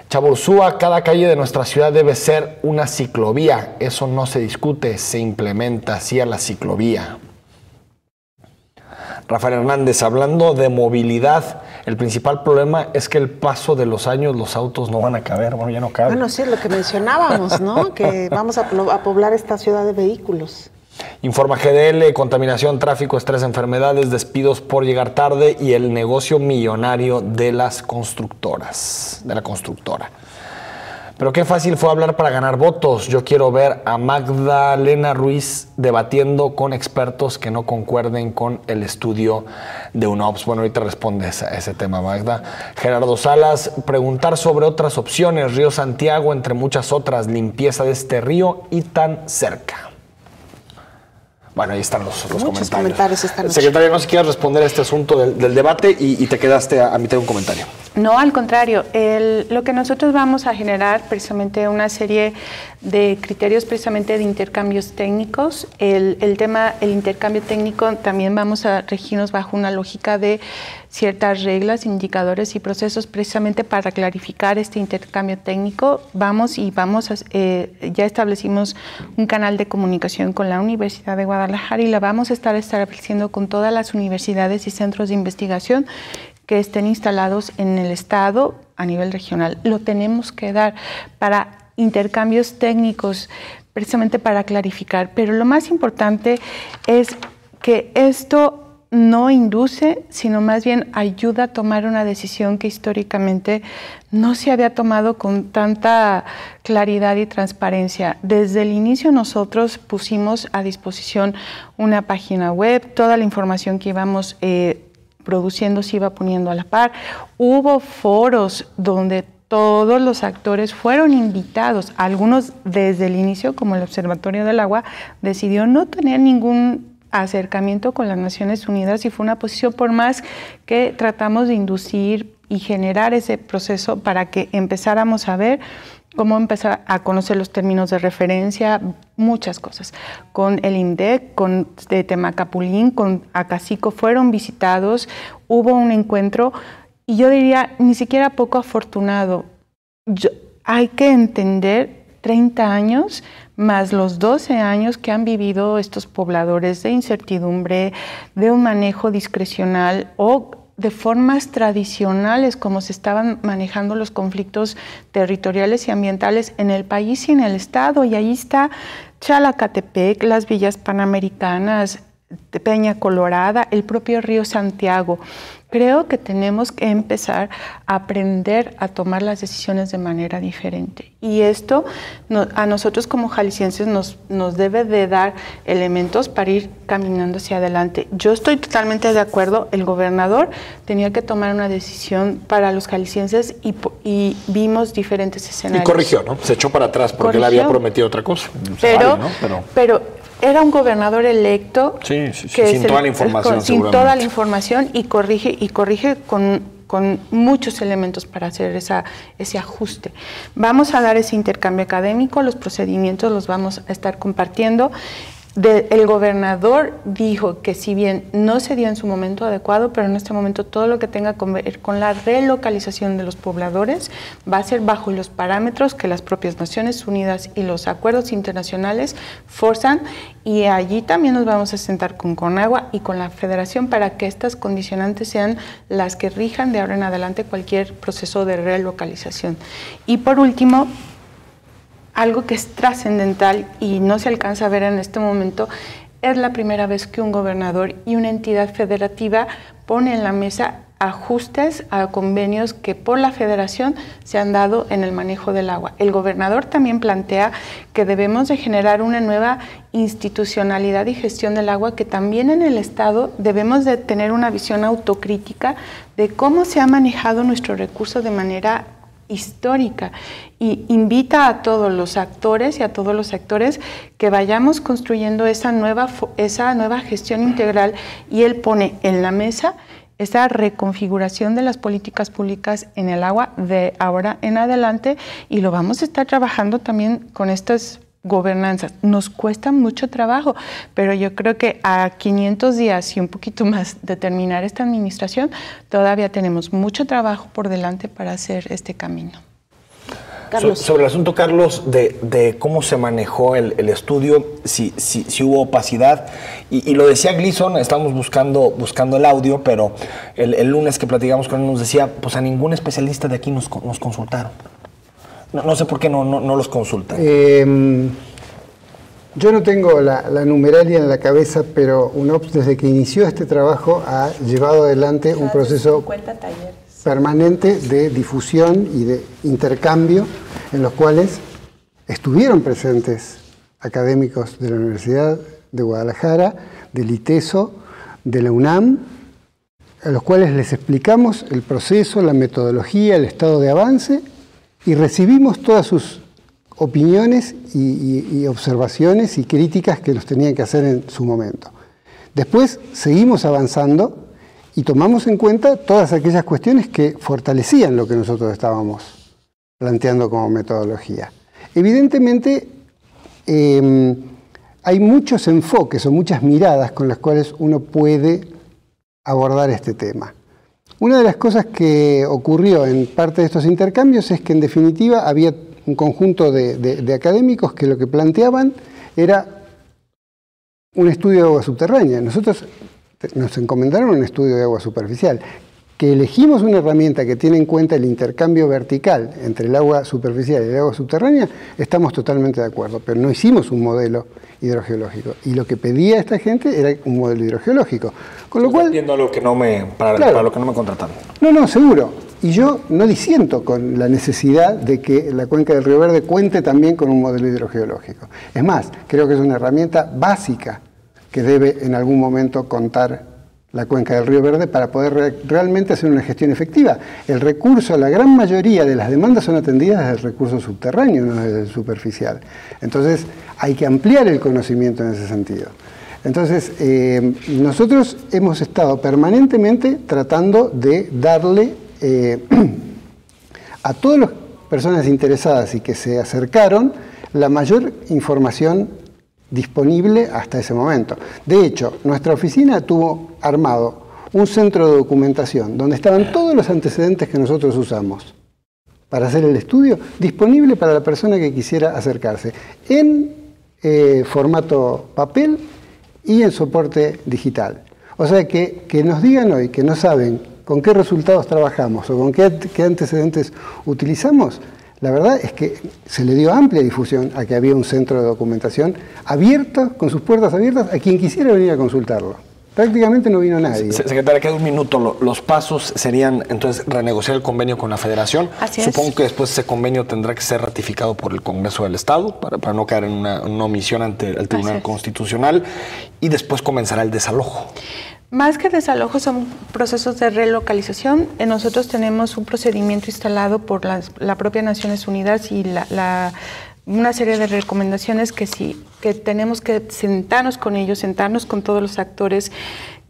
Chavo Ursúa, cada calle de nuestra ciudad debe ser una ciclovía. Eso no se discute, se implementa así a la ciclovía. Rafael Hernández, hablando de movilidad, el principal problema es que el paso de los años los autos no van a caber, bueno, ya no caben. Bueno, sí, es lo que mencionábamos, ¿no? Que vamos a poblar esta ciudad de vehículos. Informa GDL, contaminación, tráfico, estrés, enfermedades, despidos por llegar tarde y el negocio millonario de las constructoras, de la constructora. Pero qué fácil fue hablar para ganar votos. Yo quiero ver a Magdalena Ruiz debatiendo con expertos que no concuerden con el estudio de UNOPS. Bueno, ahorita respondes a ese tema, Magda. Gerardo Salas, preguntar sobre otras opciones. Río Santiago, entre muchas otras. Limpieza de este río y tan cerca. Bueno, ahí están los comentarios. Secretaria, no sé si quieres responder a este asunto del debate y te quedaste a mitad de un comentario. No, al contrario. Lo que nosotros vamos a generar precisamente una serie de criterios precisamente de intercambios técnicos. El intercambio técnico también vamos a regirnos bajo una lógica de ciertas reglas, indicadores y procesos precisamente para clarificar este intercambio técnico. Ya establecimos un canal de comunicación con la Universidad de Guadalajara y la vamos a estar estableciendo con todas las universidades y centros de investigación que estén instalados en el estado a nivel regional. Lo tenemos que dar para intercambios técnicos, precisamente para clarificar. Pero lo más importante es que esto no induce, sino más bien ayuda a tomar una decisión que históricamente no se había tomado con tanta claridad y transparencia. Desde el inicio nosotros pusimos a disposición una página web, toda la información que íbamos produciendo se iba poniendo a la par. Hubo foros donde todos los actores fueron invitados. Algunos desde el inicio, como el Observatorio del Agua, decidió no tener ningún acercamiento con las Naciones Unidas y fue una posición, por más que tratamos de inducir y generar ese proceso para que empezáramos a ver cómo empezar a conocer los términos de referencia, muchas cosas. Con el INDEC, con Temacapulín, con Acacico fueron visitados, hubo un encuentro y yo diría ni siquiera poco afortunado. Hay que entender, 30 años, más los 12 años que han vivido estos pobladores de incertidumbre, de un manejo discrecional o de formas tradicionales como se estaban manejando los conflictos territoriales y ambientales en el país y en el estado. Y ahí está Chalacatepec, las villas panamericanas, Peña Colorada, el propio río Santiago. Creo que tenemos que empezar a aprender a tomar las decisiones de manera diferente. Y esto a nosotros como jaliscienses nos debe de dar elementos para ir caminando hacia adelante. Yo estoy totalmente de acuerdo, el gobernador tenía que tomar una decisión para los jaliscienses y vimos diferentes escenarios. Y corrigió, ¿no? Se echó para atrás porque él había prometido otra cosa. Pero era un gobernador electo que sin toda la información, sin toda la información y corrige con muchos elementos para hacer ese ajuste. Vamos a dar ese intercambio académico, los procedimientos los vamos a estar compartiendo. El gobernador dijo que si bien no se dio en su momento adecuado, pero en este momento todo lo que tenga que ver con la relocalización de los pobladores va a ser bajo los parámetros que las propias Naciones Unidas y los acuerdos internacionales forzan, y allí también nos vamos a sentar con CONAGUA y con la Federación para que estas condicionantes sean las que rijan de ahora en adelante cualquier proceso de relocalización. Y por último, algo que es trascendental y no se alcanza a ver en este momento, es la primera vez que un gobernador y una entidad federativa pone en la mesa ajustes a convenios que por la federación se han dado en el manejo del agua. El gobernador también plantea que debemos de generar una nueva institucionalidad y gestión del agua, que también en el Estado debemos de tener una visión autocrítica de cómo se ha manejado nuestro recurso de manera histórica, y invita a todos los actores y a todos los sectores que vayamos construyendo esa nueva gestión integral, y él pone en la mesa esa reconfiguración de las políticas públicas en el agua de ahora en adelante, y lo vamos a estar trabajando también con estas gobernanzas. Nos cuesta mucho trabajo, pero yo creo que a 500 días y un poquito más de terminar esta administración, todavía tenemos mucho trabajo por delante para hacer este camino. Sobre el asunto, Carlos, de cómo se manejó el estudio, si hubo opacidad, y lo decía Gleason, estamos buscando el audio, pero el lunes que platicamos con él nos decía, pues a ningún especialista de aquí nos consultaron. No sé por qué no los consultan. Yo no tengo la numeralia en la cabeza, pero UNOPS desde que inició este trabajo ha llevado adelante un proceso permanente de difusión y de intercambio, en los cuales estuvieron presentes académicos de la Universidad de Guadalajara, del ITESO, de la UNAM, a los cuales les explicamos el proceso, la metodología, el estado de avance, y recibimos todas sus opiniones y observaciones y críticas que nos tenían que hacer en su momento. Después seguimos avanzando y tomamos en cuenta todas aquellas cuestiones que fortalecían lo que nosotros estábamos planteando como metodología. Evidentemente, hay muchos enfoques o muchas miradas con las cuales uno puede abordar este tema. Una de las cosas que ocurrió en parte de estos intercambios es que, en definitiva, había un conjunto de académicos que lo que planteaban era un estudio de agua subterránea. Nosotros nos encomendaron un estudio de agua superficial. Que elegimos una herramienta que tiene en cuenta el intercambio vertical entre el agua superficial y el agua subterránea, estamos totalmente de acuerdo, pero no hicimos un modelo hidrogeológico. Y lo que pedía esta gente era un modelo hidrogeológico. Con lo cual, entiendo lo que para lo que no me contrataron. No, seguro. Y yo no disiento con la necesidad de que la cuenca del Río Verde cuente también con un modelo hidrogeológico. Es más, creo que es una herramienta básica que debe en algún momento contar la cuenca del Río Verde para poder realmente hacer una gestión efectiva. El recurso, la gran mayoría de las demandas son atendidas desde el recurso subterráneo, no desde el superficial. Entonces, hay que ampliar el conocimiento en ese sentido. Entonces, nosotros hemos estado permanentemente tratando de darle a todas las personas interesadas y que se acercaron la mayor información disponible hasta ese momento. De hecho, nuestra oficina tuvo armado un centro de documentación donde estaban todos los antecedentes que nosotros usamos para hacer el estudio, disponible para la persona que quisiera acercarse, en formato papel y en soporte digital. O sea que nos digan hoy que no saben con qué resultados trabajamos o con qué antecedentes utilizamos, la verdad es que se le dio amplia difusión a que había un centro de documentación abierto, con sus puertas abiertas, a quien quisiera venir a consultarlo. Prácticamente no vino nadie. Secretaria, queda un minuto. Los pasos serían, entonces, renegociar el convenio con la Federación. Así es. Supongo que después ese convenio tendrá que ser ratificado por el Congreso del Estado para no caer en una omisión ante el Tribunal Constitucional, y después comenzará el desalojo. Más que desalojo, son procesos de relocalización. Nosotros tenemos un procedimiento instalado por la propia Naciones Unidas y una serie de recomendaciones que tenemos que sentarnos con ellos, sentarnos con todos los actores,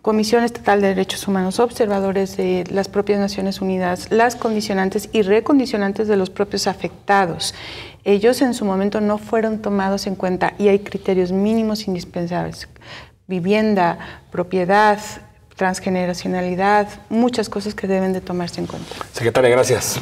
Comisión Estatal de Derechos Humanos, observadores de las propias Naciones Unidas, las condicionantes y recondicionantes de los propios afectados. Ellos en su momento no fueron tomados en cuenta y hay criterios mínimos indispensables. Vivienda, propiedad, transgeneracionalidad, muchas cosas que deben de tomarse en cuenta. Secretaria, gracias.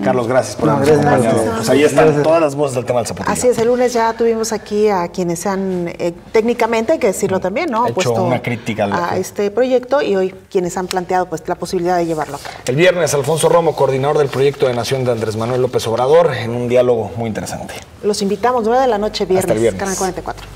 Carlos, gracias por habernos acompañado. Pues ahí están todas las voces del tema del zapotillo. Así es, el lunes ya tuvimos aquí a quienes han, técnicamente, hay que decirlo también, ¿no? Hecho una crítica a este proyecto, y hoy quienes han planteado pues la posibilidad de llevarlo a cabo. El viernes, Alfonso Romo, coordinador del proyecto de Nación de Andrés Manuel López Obrador, en un diálogo muy interesante. Los invitamos, 9 de la noche, viernes, Hasta el viernes. Canal 44.